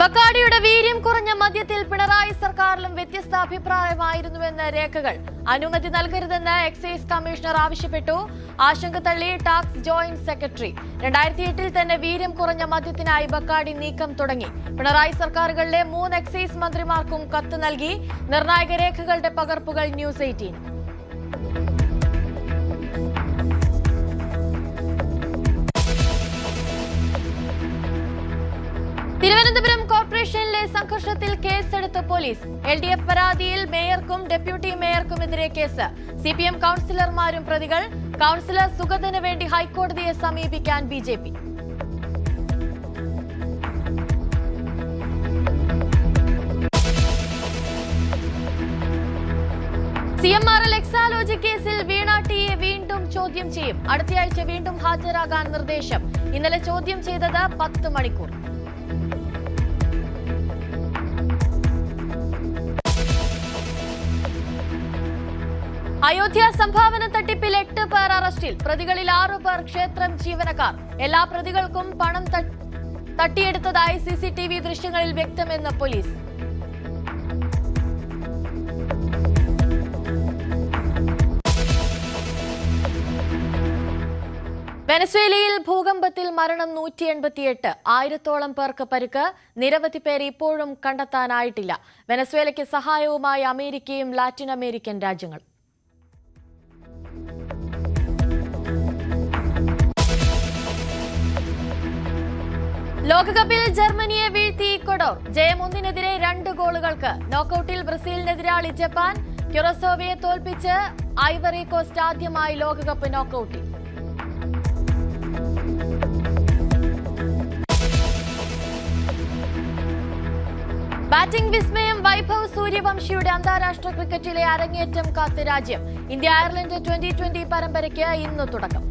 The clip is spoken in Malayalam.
ബക്കാഡിയുടെ വീര്യം കുറഞ്ഞ മദ്യത്തിൽ പിണറായി സർക്കാരിലും വ്യത്യസ്ത അഭിപ്രായമായിരുന്നുവെന്ന് രേഖകൾ. അനുമതി നൽകരുതെന്ന് എക്സൈസ് കമ്മീഷണർ ആവശ്യപ്പെട്ടു. ആശങ്ക തള്ളി ടാക്സ് ജോയിന്റ് സെക്രട്ടറി. 2008 തന്നെ വീര്യം കുറഞ്ഞ മദ്യത്തിനായി ബക്കാഡി നീക്കം തുടങ്ങി. പിണറായി സർക്കാരുകളിലെ 3 എക്സൈസ് മന്ത്രിമാർക്കും കത്ത് നൽകി. നിർണായക രേഖകളുടെ പകർപ്പുകൾ ന്യൂസ് 18. തിരുവനന്തപുരം കോർപ്പറേഷനിലെ സംഘർഷത്തിൽ കേസെടുത്ത് പോലീസ്. LDF പരാതിയിൽ മേയർക്കും ഡെപ്യൂട്ടി മേയർക്കുമെതിരെ കേസ്. CPM കൌൺസിലർമാരും പ്രതികൾ. കൌൺസിലർ സുഗതന് വേണ്ടി ഹൈക്കോടതിയെ സമീപിക്കാൻ BJP. CMRL എക്സാലോജി കേസിൽ വീണ ടിയെ വീണ്ടും ചോദ്യം ചെയ്യും. അടുത്തയാഴ്ച വീണ്ടും ഹാജരാകാൻ നിർദ്ദേശം. ഇന്നലെ ചോദ്യം ചെയ്തത് 10 മണിക്കൂർ. അയോധ്യ സംഭാവന തട്ടിപ്പിൽ 8 പേർ അറസ്റ്റിൽ. പ്രതികളിൽ 6 പേർ ക്ഷേത്രം ജീവനക്കാർ. എല്ലാ പ്രതികൾക്കും പണം തട്ടിയെടുത്തതായി CCTV ദൃശ്യങ്ങളിൽ വ്യക്തമെന്ന് പോലീസ്. വെനസ്വേലയിൽ ഭൂകമ്പത്തിൽ മരണം 188. 1000-ഓളം പേർക്ക് പരിക്ക്. നിരവധി പേരെ ഇപ്പോഴും കണ്ടെത്താനായിട്ടില്ല. വെനസ്വേലയ്ക്ക് സഹായവുമായി അമേരിക്കയും ലാറ്റിൻ അമേരിക്കൻ രാജ്യങ്ങളും. ലോകകപ്പിൽ ജർമ്മനിയെ വീഴ്ത്തി ഇക്വഡോർ. ജയം 1-നെതിരെ 2 ഗോളുകൾക്ക്. നോക്കൌട്ടിൽ ബ്രസീലിനെതിരാളി ജപ്പാൻ. ക്യുറസോവയെ തോൽപ്പിച്ച് ഐവറി കോസ്റ്റ് ആദ്യമായി ലോകകപ്പ് നോക്കൌട്ടിൽ. ബാറ്റിംഗ് വിസ്മയം വൈഭവ് സൂര്യവംശിയുടെ അന്താരാഷ്ട്ര ക്രിക്കറ്റിലെ അരങ്ങേറ്റം കാത്ത് രാജ്യം. ഇന്ത്യ അയർലൻഡ് T20 പരമ്പരയ്ക്ക് ഇന്ന് തുടക്കം.